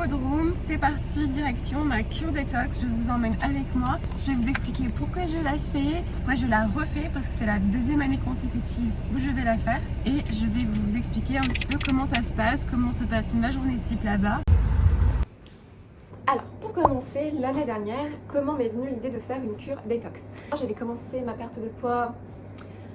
hippodrome, c'est parti, direction ma cure détox. Je vous emmène avec moi. Je vais vous expliquer pourquoi je la fais, pourquoi je la refais, parce que c'est la deuxième année consécutive où je vais la faire. Et je vais vous expliquer un petit peu comment ça se passe, comment se passe ma journée type là-bas. Alors, pour commencer, l'année dernière, comment m'est venue l'idée de faire une cure détox? J'avais commencé ma perte de poids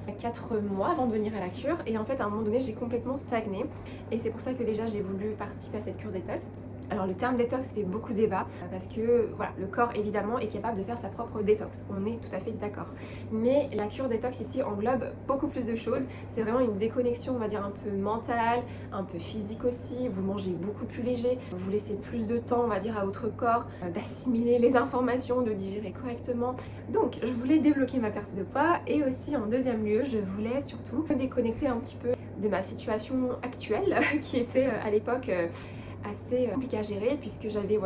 il y a 4 mois avant de venir à la cure et en fait à un moment donné j'ai complètement stagné et c'est pour ça que déjà j'ai voulu participer à cette cure détox. Alors le terme détox fait beaucoup débat parce que voilà, le corps évidemment est capable de faire sa propre détox, on est tout à fait d'accord. Mais la cure détox ici englobe beaucoup plus de choses, c'est vraiment une déconnexion on va dire un peu mentale, un peu physique aussi, vous mangez beaucoup plus léger, vous laissez plus de temps on va dire à votre corps d'assimiler les informations, de digérer correctement. Donc je voulais débloquer ma perte de poids et aussi en deuxième lieu je voulais surtout me déconnecter un petit peu de ma situation actuelle qui était à l'époque assez compliqué à gérer puisque j'avais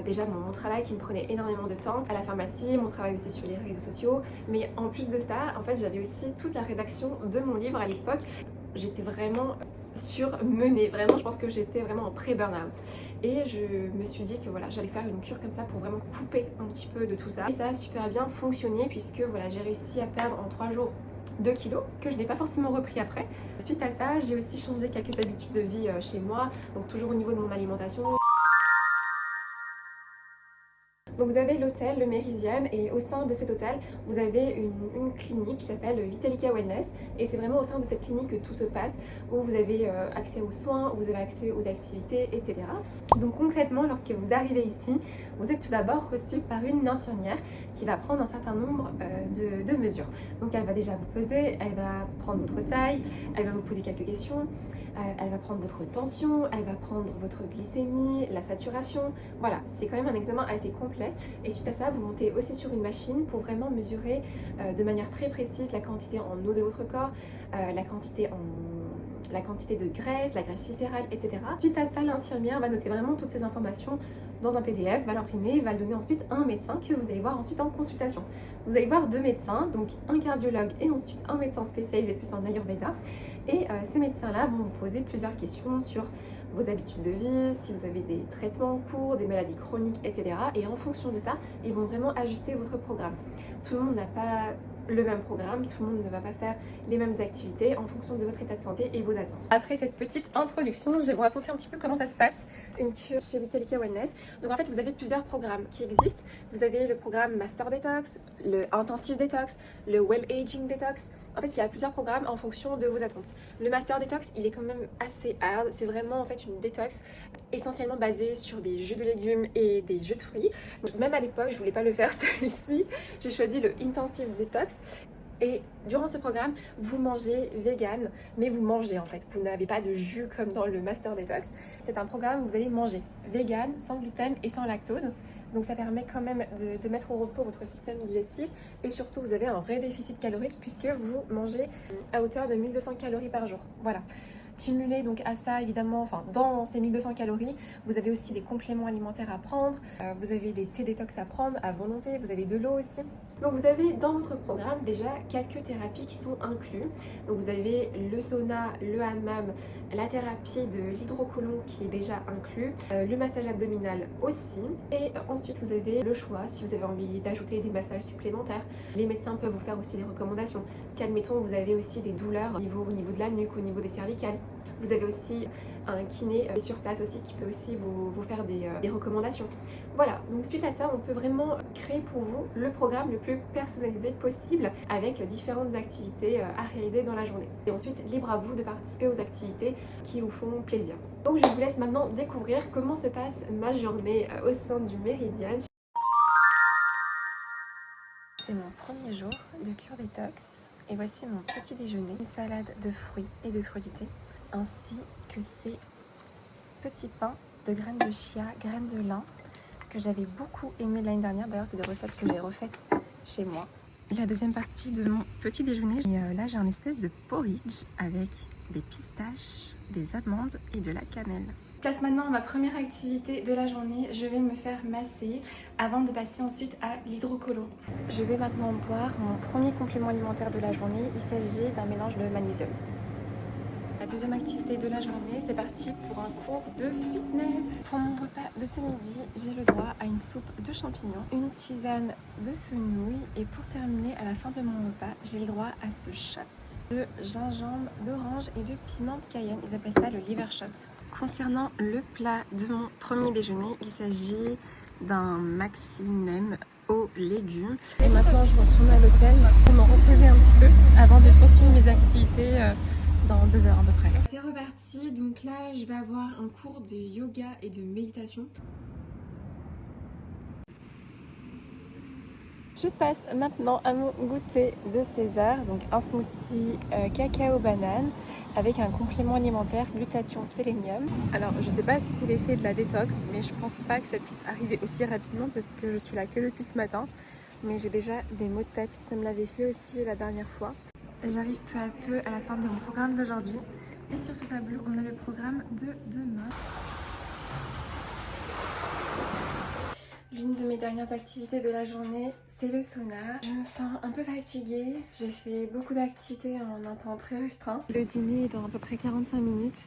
déjà mon travail qui me prenait énormément de temps à la pharmacie, mon travail aussi sur les réseaux sociaux, mais en plus de ça en fait j'avais aussi toute la rédaction de mon livre à l'époque. J'étais vraiment surmenée, vraiment je pense que j'étais vraiment en pré-burnout et je me suis dit que voilà j'allais faire une cure comme ça pour vraiment couper un petit peu de tout ça et ça a super bien fonctionné puisque voilà j'ai réussi à perdre en 3 jours 2 kilos que je n'ai pas forcément repris après. Suite à ça, j'ai aussi changé quelques habitudes de vie chez moi, donc toujours au niveau de mon alimentation. Donc vous avez l'hôtel, le Méridien, et au sein de cet hôtel, vous avez une clinique qui s'appelle Vitalica Wellness. Et c'est vraiment au sein de cette clinique que tout se passe, où vous avez accès aux soins, où vous avez accès aux activités, etc. Donc concrètement, lorsque vous arrivez ici, vous êtes tout d'abord reçu par une infirmière qui va prendre un certain nombre de mesures. Donc elle va déjà vous peser, elle va prendre votre taille, elle va vous poser quelques questions, elle va prendre votre tension, elle va prendre votre glycémie, la saturation. Voilà, c'est quand même un examen assez complet. Et suite à ça, vous montez aussi sur une machine pour vraiment mesurer de manière très précise la quantité en eau de votre corps, la quantité de graisse, la graisse viscérale, etc. Suite à ça, l'infirmière va noter vraiment toutes ces informations dans un PDF, va l'imprimer et va le donner ensuite à un médecin que vous allez voir ensuite en consultation. Vous allez voir 2 médecins, donc un cardiologue et ensuite un médecin spécialisé plus en Ayurveda. Et ces médecins-là vont vous poser plusieurs questions sur vos habitudes de vie, si vous avez des traitements en cours, des maladies chroniques, etc. Et en fonction de ça, ils vont vraiment ajuster votre programme. Tout le monde n'a pas le même programme, tout le monde ne va pas faire les mêmes activités en fonction de votre état de santé et vos attentes. Après cette petite introduction, je vais vous raconter un petit peu comment ça se passe une cure chez Vitalica Wellness. Donc en fait vous avez plusieurs programmes qui existent. Vous avez le programme Master Detox, le Intensive Detox, le Well Aging Detox. En fait il y a plusieurs programmes en fonction de vos attentes. Le Master Detox il est quand même assez hard, c'est vraiment en fait une détox essentiellement basée sur des jus de légumes et des jus de fruits. Donc, même à l'époque je voulais pas le faire celui-ci, j'ai choisi le Intensive Detox. Et durant ce programme, vous mangez vegan, mais vous mangez en fait. Vous n'avez pas de jus comme dans le Master Detox. C'est un programme où vous allez manger vegan, sans gluten et sans lactose. Donc ça permet quand même de mettre au repos votre système digestif. Et surtout, vous avez un vrai déficit calorique puisque vous mangez à hauteur de 1200 calories par jour. Voilà. Cumulé donc à ça évidemment, enfin dans ces 1200 calories, vous avez aussi des compléments alimentaires à prendre, vous avez des thés détox à prendre à volonté, vous avez de l'eau aussi. Donc vous avez dans votre programme déjà quelques thérapies qui sont inclus. Donc vous avez le sauna, le hammam, la thérapie de l'hydrocolon qui est déjà inclus, le massage abdominal aussi. Et ensuite vous avez le choix si vous avez envie d'ajouter des massages supplémentaires. Les médecins peuvent vous faire aussi des recommandations. Si admettons vous avez aussi des douleurs au niveau de la nuque, au niveau des cervicales. Vous avez aussi un kiné sur place aussi qui peut aussi vous faire des recommandations. Voilà, donc suite à ça, on peut vraiment créer pour vous le programme le plus personnalisé possible avec différentes activités à réaliser dans la journée. Et ensuite, libre à vous de participer aux activités qui vous font plaisir. Donc je vous laisse maintenant découvrir comment se passe ma journée au sein du Méridien. C'est mon premier jour de cure détox et voici mon petit déjeuner. Une salade de fruits et de crudités, ainsi que ces petits pains de graines de chia, graines de lin, que j'avais beaucoup aimé l'année dernière. D'ailleurs, c'est des recettes que j'ai refaites chez moi. La deuxième partie de mon petit déjeuner, et là j'ai un espèce de porridge avec des pistaches, des amandes et de la cannelle. Place maintenant à ma première activité de la journée, je vais me faire masser avant de passer ensuite à l'hydrocolon. Je vais maintenant boire mon premier complément alimentaire de la journée, il s'agit d'un mélange de magnésium. deuxième activité de la journée, c'est parti pour un cours de fitness. Pour mon repas de ce midi, j'ai le droit à une soupe de champignons, une tisane de fenouil et pour terminer, à la fin de mon repas, j'ai le droit à ce shot de gingembre, d'orange et de piment de Cayenne. Ils appellent ça le liver shot. Concernant le plat de mon premier déjeuner, il s'agit d'un maxi nem aux légumes. Et maintenant, je retourne à l'hôtel pour me reposer un petit peu avant de poursuivre mes activités dans 2 heures à peu près. C'est reparti, donc là, je vais avoir un cours de yoga et de méditation. Je passe maintenant à mon goûter de 16 heures, donc un smoothie cacao banane avec un complément alimentaire glutathion sélénium. Alors je sais pas si c'est l'effet de la détox, mais je pense pas que ça puisse arriver aussi rapidement parce que je suis là que depuis ce matin. Mais j'ai déjà des maux de tête, ça me l'avait fait aussi la dernière fois. J'arrive peu à peu à la fin de mon programme d'aujourd'hui. Et sur ce tableau, on a le programme de demain. L'une de mes dernières activités de la journée, c'est le sauna. Je me sens un peu fatiguée. J'ai fait beaucoup d'activités en un temps très restreint. Le dîner est dans à peu près 45 minutes.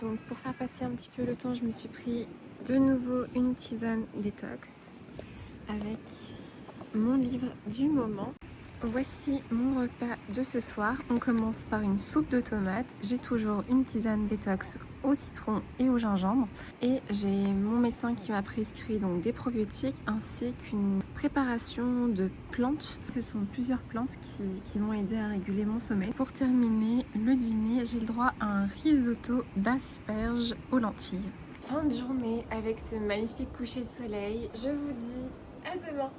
Donc pour faire passer un petit peu le temps, je me suis pris de nouveau une tisane détox avec mon livre du moment. Voici mon repas de ce soir. On commence par une soupe de tomates. J'ai toujours une tisane détox au citron et au gingembre. Et j'ai mon médecin qui m'a prescrit donc des probiotiques ainsi qu'une préparation de plantes. Ce sont plusieurs plantes qui vont aider à réguler mon sommeil. Pour terminer le dîner, j'ai le droit à un risotto d'asperges aux lentilles. Fin de journée avec ce magnifique coucher de soleil. Je vous dis à demain.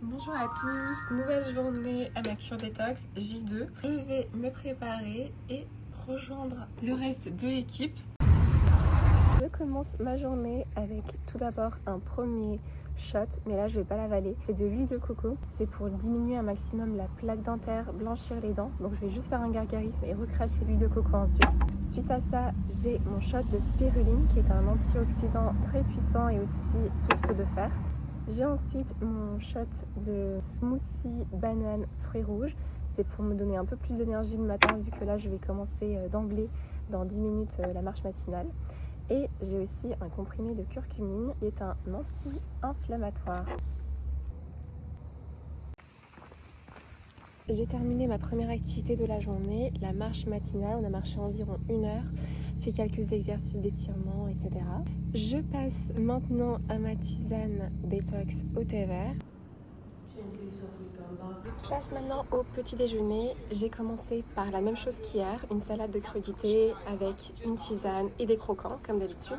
Bonjour à tous, nouvelle journée à ma cure détox J2. Je vais me préparer et rejoindre le reste de l'équipe. Je commence ma journée avec tout d'abord un premier shot, mais là je vais pas l'avaler. C'est de l'huile de coco, c'est pour diminuer un maximum la plaque dentaire, blanchir les dents. Donc je vais juste faire un gargarisme et recracher l'huile de coco ensuite. Suite à ça, j'ai mon shot de spiruline qui est un antioxydant très puissant et aussi source de fer. J'ai ensuite mon shot de smoothie banane fruits rouges. C'est pour me donner un peu plus d'énergie le matin vu que là je vais commencer d'emblée dans 10 minutes la marche matinale. Et j'ai aussi un comprimé de curcumine qui est un anti-inflammatoire. J'ai terminé ma première activité de la journée, la marche matinale. On a marché environ 1 heure, fait quelques exercices d'étirement, etc. Je passe maintenant à ma tisane détox au thé vert. Je passe maintenant au petit déjeuner. J'ai commencé par la même chose qu'hier, une salade de crudités avec une tisane et des croquants comme d'habitude.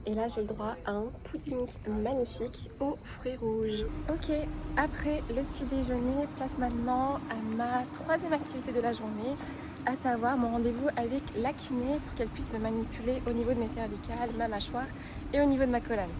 Et là j'ai le droit à un pudding magnifique aux fruits rouges. Ok, après le petit déjeuner, place maintenant à ma troisième activité de la journée, à savoir mon rendez-vous avec la kiné pour qu'elle puisse me manipuler au niveau de mes cervicales, ma mâchoire et au niveau de ma colonne.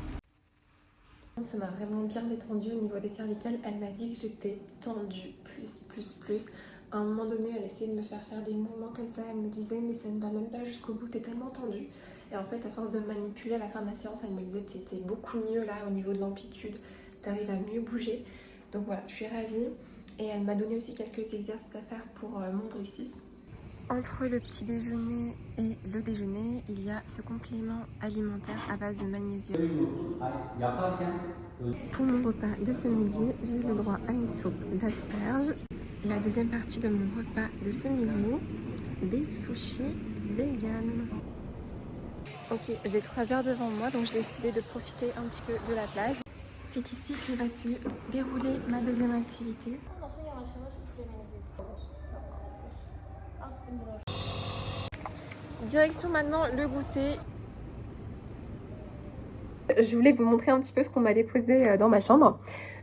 Ça m'a vraiment bien détendue au niveau des cervicales. Elle m'a dit que j'étais tendue plus. À un moment donné, elle essayait de me faire des mouvements comme ça. Elle me disait mais ça ne va même pas jusqu'au bout, t'es tellement tendue. Et en fait, à force de me manipuler à la fin de la séance, elle me disait t'étais beaucoup mieux là au niveau de l'amplitude, t'arrives à mieux bouger. Donc voilà, je suis ravie. Et elle m'a donné aussi quelques exercices à faire pour mon bruxisme. Entre le petit déjeuner et le déjeuner, il y a ce complément alimentaire à base de magnésium. Pour mon repas de ce midi, j'ai le droit à une soupe d'asperges. La deuxième partie de mon repas de ce midi, des sushis vegan. Ok, j'ai 3 heures devant moi, donc j'ai décidé de profiter un petit peu de la plage. C'est ici que va se dérouler ma deuxième activité. Direction maintenant le goûter. Je voulais vous montrer un petit peu ce qu'on m'a déposé dans ma chambre.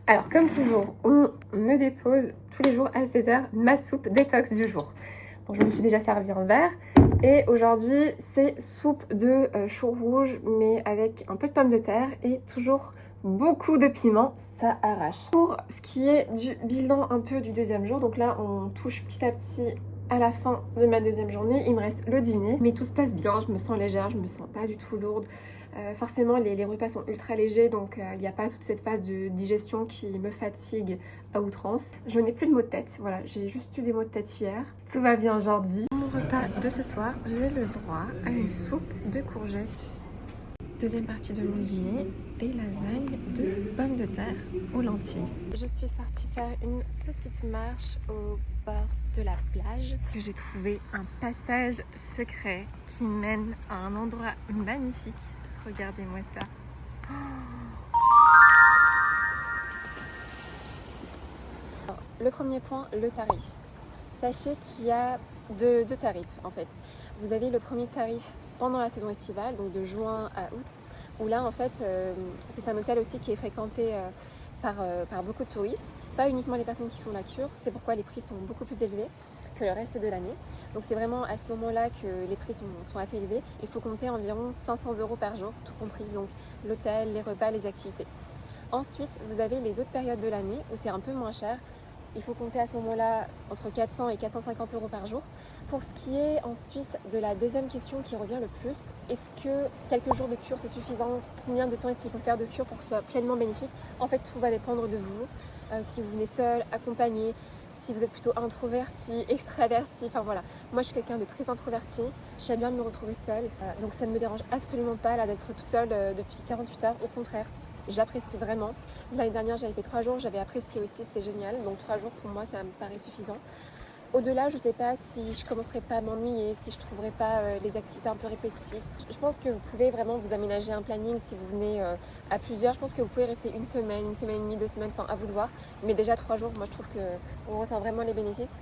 Alors comme toujours, on me dépose tous les jours à 16h ma soupe détox du jour. Donc je me suis déjà servi un verre. Et aujourd'hui c'est soupe de chou rouge mais avec un peu de pommes de terre et toujours beaucoup de piment, ça arrache. Pour ce qui est du bilan un peu du deuxième jour, donc là on touche petit à petit à la fin de ma deuxième journée, il me reste le dîner, mais tout se passe bien, je me sens légère, je me sens pas du tout lourde. Forcément les repas sont ultra légers, donc il n'y a pas toute cette phase de digestion qui me fatigue à outrance. Je n'ai plus de maux de tête, voilà, j'ai juste eu des maux de tête hier. Tout va bien aujourd'hui. Mon repas de ce soir, j'ai le droit à une soupe de courgettes. Deuxième partie de mon dîner, des lasagnes de pommes de terre aux lentilles. Je suis sortie faire une petite marche au bord de la plage. J'ai trouvé un passage secret qui mène à un endroit magnifique. Regardez-moi ça. Alors, le premier point, le tarif. Sachez qu'il y a deux tarifs en fait. Vous avez le premier tarif pendant la saison estivale, donc de juin à août, où là en fait c'est un hôtel aussi qui est fréquenté par beaucoup de touristes, pas uniquement les personnes qui font la cure, c'est pourquoi les prix sont beaucoup plus élevés que le reste de l'année. Donc c'est vraiment à ce moment-là que les prix sont assez élevés. Il faut compter environ 500 € par jour, tout compris, donc l'hôtel, les repas, les activités. Ensuite, vous avez les autres périodes de l'année où c'est un peu moins cher. Il faut compter à ce moment-là entre 400 et 450 € par jour. Pour ce qui est ensuite de la deuxième question qui revient le plus, est-ce que quelques jours de cure c'est suffisant? Combien de temps est-ce qu'il faut faire de cure pour que ce soit pleinement bénéfique? En fait, tout va dépendre de vous. Si vous venez seul, accompagné, si vous êtes plutôt introverti, extraverti, enfin voilà. Moi je suis quelqu'un de très introverti, j'aime bien me retrouver seule, donc ça ne me dérange absolument pas là d'être toute seule depuis 48 heures, au contraire. J'apprécie vraiment. L'année dernière, j'avais fait 3 jours, j'avais apprécié aussi, c'était génial. Donc 3 jours, pour moi, ça me paraît suffisant. Au-delà, je ne sais pas si je commencerai pas à m'ennuyer, si je ne trouverai pas les activités un peu répétitives. Je pense que vous pouvez vraiment vous aménager un planning si vous venez à plusieurs. Je pense que vous pouvez rester une semaine et demie, 2 semaines, enfin à vous de voir. Mais déjà 3 jours, moi je trouve qu'on ressent vraiment les bénéfices.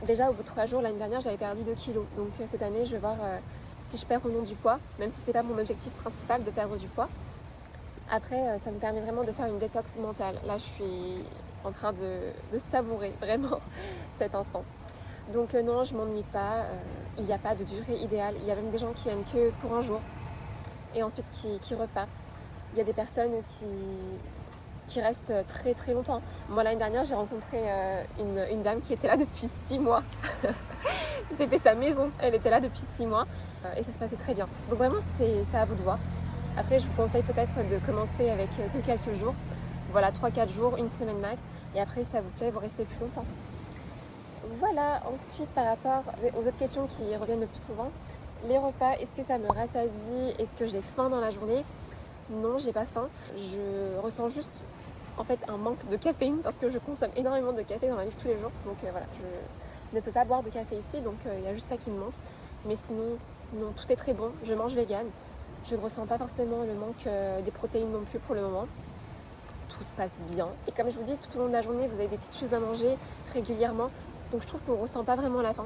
Déjà, au bout de 3 jours, l'année dernière, j'avais perdu 2 kilos. Donc cette année, je vais voir si je perds ou non du poids, même si ce n'est pas mon objectif principal de perdre du poids. Après, ça me permet vraiment de faire une détox mentale. Là, je suis en train de savourer vraiment cet instant. Donc non, je ne m'ennuie pas. Il n'y a pas de durée idéale. Il y a même des gens qui viennent que pour un jour et ensuite qui repartent. Il y a des personnes qui restent très très longtemps. Moi, l'année dernière, j'ai rencontré une dame qui était là depuis 6 mois. C'était sa maison. Elle était là depuis 6 mois et ça se passait très bien. Donc vraiment, c'est à vous de voir. Après, je vous conseille peut-être de commencer avec que quelques jours. Voilà, 3-4 jours, une semaine max. Et après, si ça vous plaît, vous restez plus longtemps. Voilà, ensuite, par rapport aux autres questions qui reviennent le plus souvent. Les repas, est-ce que ça me rassasie? Est-ce que j'ai faim dans la journée? Non, j'ai pas faim. Je ressens juste, en fait, un manque de caféine parce que je consomme énormément de café dans la vie de tous les jours. Donc voilà, je ne peux pas boire de café ici. Donc il y a juste ça qui me manque. Mais sinon, non, tout est très bon. Je mange vegan. Je ne ressens pas forcément le manque des protéines non plus pour le moment. Tout se passe bien. Et comme je vous dis, tout au long de la journée, vous avez des petites choses à manger régulièrement. Donc je trouve qu'on ne ressent pas vraiment la faim.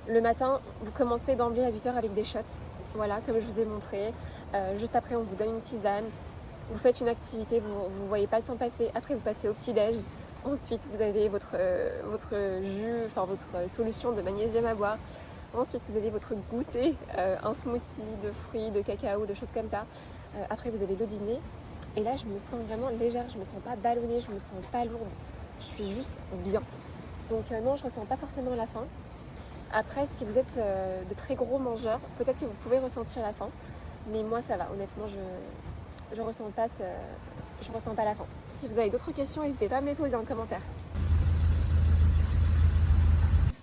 Le matin, vous commencez d'emblée à 8 h avec des shots. Voilà, comme je vous ai montré. Juste après, on vous donne une tisane. Vous faites une activité, vous ne voyez pas le temps passer. Après, vous passez au petit-déj. Ensuite, vous avez votre jus, enfin votre solution de magnésium à boire. Ensuite, vous avez votre goûter, un smoothie de fruits, de cacao, de choses comme ça. Après, vous avez le dîner. Et là, je me sens vraiment légère. Je ne me sens pas ballonnée, je ne me sens pas lourde. Je suis juste bien. Donc non, je ne ressens pas forcément la faim. Après, si vous êtes de très gros mangeurs, peut-être que vous pouvez ressentir la faim. Mais moi, ça va. Honnêtement, je ressens pas la faim. Si vous avez d'autres questions, n'hésitez pas à me les poser en commentaire.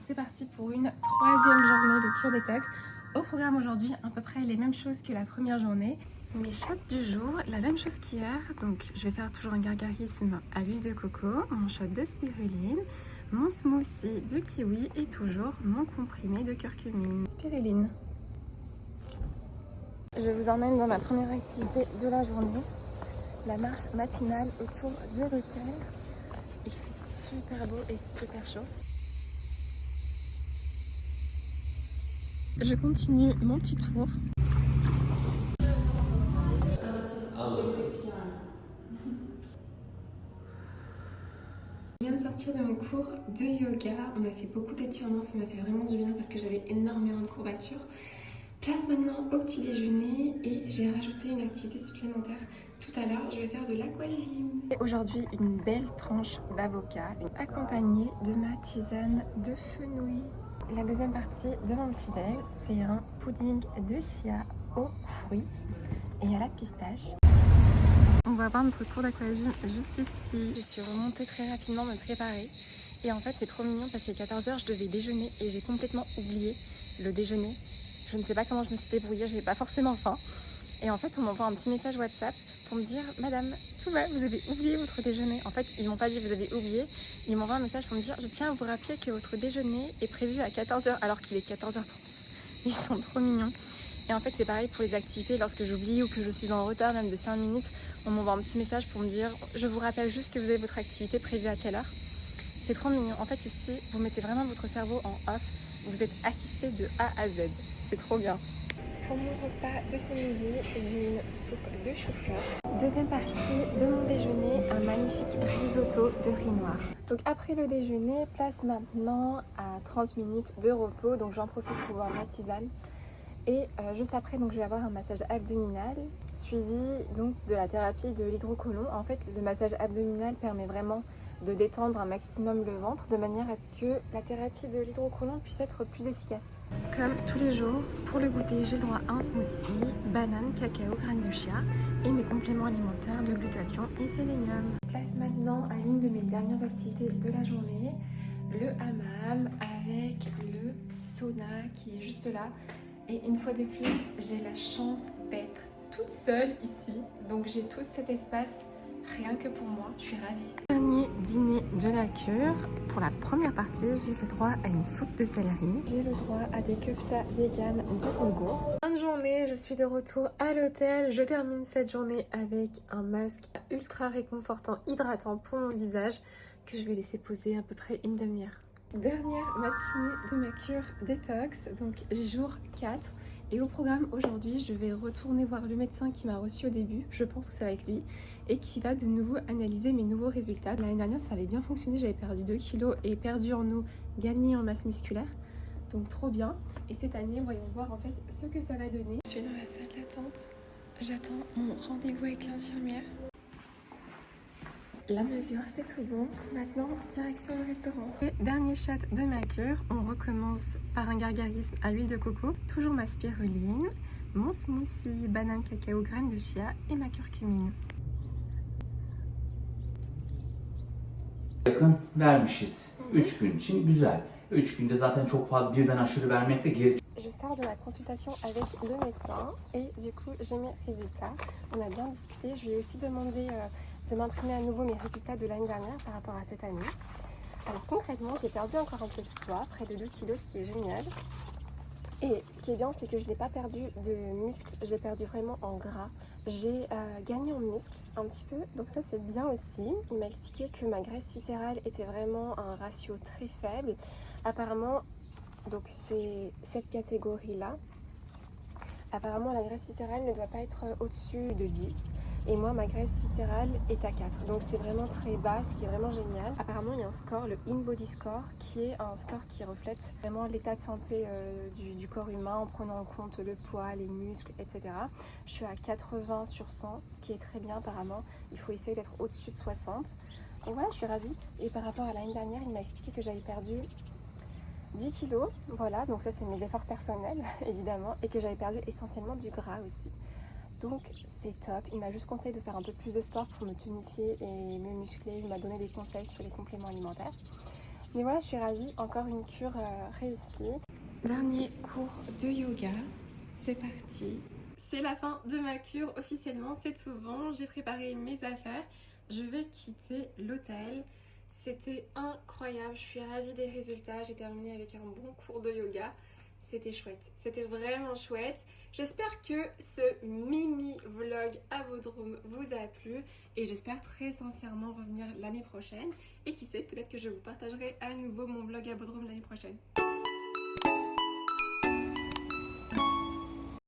C'est parti pour une 3e journée de cure détox. Au programme aujourd'hui, à peu près les mêmes choses que la première journée. Mes shots du jour, la même chose qu'hier. Donc je vais faire toujours un gargarisme à l'huile de coco, mon shot de spiruline, mon smoothie de kiwi et toujours mon comprimé de curcumine. Spiruline. Je vous emmène dans ma première activité de la journée, la marche matinale autour de l'hôtel. Il fait super beau et super chaud. Je continue mon petit tour. Je viens de sortir de mon cours de yoga. On a fait beaucoup d'étirements, ça m'a fait vraiment du bien parce que j'avais énormément de courbatures. Place maintenant au petit déjeuner et j'ai rajouté une activité supplémentaire. Tout à l'heure, je vais faire de l'aquagym. Aujourd'hui, une belle tranche d'avocat accompagnée de ma tisane de fenouil. La deuxième partie de mon petit déj, c'est un pudding de chia aux fruits et à la pistache. On va voir notre cours d'aquagym juste ici. Je suis remontée très rapidement me préparer Et en fait c'est trop mignon parce qu'à 14h je devais déjeuner et j'ai complètement oublié le déjeuner. Je ne sais pas comment je me suis débrouillée, j'avais pas forcément faim. Et en fait on m'envoie un petit message WhatsApp pour me dire Madame, tout va, vous avez oublié votre déjeuner. En fait ils m'ont pas dit vous avez oublié, ils m'envoient un message pour me dire je tiens à vous rappeler que votre déjeuner est prévu à 14h alors qu'il est 14h30. Ils sont trop mignons. Et en fait c'est pareil pour les activités, lorsque j'oublie ou que je suis en retard même de 5 minutes, on m'envoie un petit message pour me dire je vous rappelle juste que vous avez votre activité prévue à quelle heure. C'est trop mignon. En fait ici vous mettez vraiment votre cerveau en off, vous êtes assisté de A à Z. C'est trop bien. Pour mon repas de ce midi, j'ai une soupe de chou-fleur. Deuxième partie de mon déjeuner, un magnifique risotto de riz noir. Donc après le déjeuner, place maintenant à 30 minutes de repos. Donc j'en profite pour boire ma tisane. Et juste après, donc, je vais avoir un massage abdominal suivi donc, de la thérapie de l'hydrocolon. En fait, le massage abdominal permet vraiment de détendre un maximum le ventre de manière à ce que la thérapie de l'hydrocolon puisse être plus efficace. Comme tous les jours, pour le goûter, j'ai droit à un smoothie, banane, cacao, graines de chia et mes compléments alimentaires de glutathion et sélénium. Place maintenant à l'une de mes dernières activités de la journée, le hammam avec le sauna qui est juste là. Et une fois de plus, j'ai la chance d'être toute seule ici. Donc j'ai tout cet espace rien que pour moi. Je suis ravie. Dernier dîner de la cure. Pour la première partie, j'ai le droit à une soupe de céleri. J'ai le droit à des keftas vegan de Congo. Fin de journée, je suis de retour à l'hôtel. Je termine cette journée avec un masque ultra réconfortant, hydratant pour mon visage que je vais laisser poser à peu près une demi-heure. Dernière matinée de ma cure détox, donc jour 4. Et au programme aujourd'hui, je vais retourner voir le médecin qui m'a reçu au début, je pense que c'est avec lui, et qui va de nouveau analyser mes nouveaux résultats. L'année dernière, ça avait bien fonctionné, j'avais perdu 2 kilos et perdu en eau, gagné en masse musculaire. Donc trop bien. Et cette année, voyons voir en fait ce que ça va donner. Je suis dans la salle d'attente, j'attends mon rendez-vous avec l'infirmière. La mesure, c'est tout bon. Maintenant, direction le restaurant. Et dernier shot de ma cure. On recommence par un gargarisme à l'huile de coco. Toujours ma spiruline, mon smoothie, banane, cacao, graines de chia et ma curcumine. Yakın vermişiz. 3 gün için güzel. 3 günde zaten çok fazla birden aşırı vermek de geri. Je sors de ma consultation avec le médecin et du coup j'ai mes résultats. On a bien discuté. Je lui ai aussi demandé de m'imprimer à nouveau mes résultats de l'année dernière par rapport à cette année. Alors concrètement, j'ai perdu encore un peu de poids, près de 2 kilos, ce qui est génial. Et ce qui est bien, c'est que je n'ai pas perdu de muscle, j'ai perdu vraiment en gras. J'ai gagné en muscle un petit peu, donc ça c'est bien aussi. Il m'a expliqué que ma graisse viscérale était vraiment un ratio très faible. Apparemment, donc c'est cette catégorie-là. Apparemment, la graisse viscérale ne doit pas être au-dessus de 10. Et moi, ma graisse viscérale est à 4. Donc c'est vraiment très bas, ce qui est vraiment génial. Apparemment, il y a un score, le InBody Score, qui est un score qui reflète vraiment l'état de santé du corps humain en prenant en compte le poids, les muscles, etc. Je suis à 80 sur 100, ce qui est très bien apparemment. Il faut essayer d'être au-dessus de 60. Et voilà, je suis ravie. Et par rapport à l'année dernière, il m'a expliqué que j'avais perdu 10 kilos, voilà, donc ça c'est mes efforts personnels évidemment, et que j'avais perdu essentiellement du gras aussi. Donc c'est top, il m'a juste conseillé de faire un peu plus de sport pour me tonifier et me muscler, il m'a donné des conseils sur les compléments alimentaires. Mais voilà, je suis ravie, encore une cure réussie. Dernier cours de yoga, c'est parti. C'est la fin de ma cure officiellement, c'est tout bon, j'ai préparé mes affaires, je vais quitter l'hôtel. C'était incroyable, je suis ravie des résultats, j'ai terminé avec un bon cours de yoga, c'était chouette, c'était vraiment chouette. J'espère que ce mini vlog à Bodrum vous a plu et j'espère très sincèrement revenir l'année prochaine et qui sait, peut-être que je vous partagerai à nouveau mon vlog à Bodrum l'année prochaine.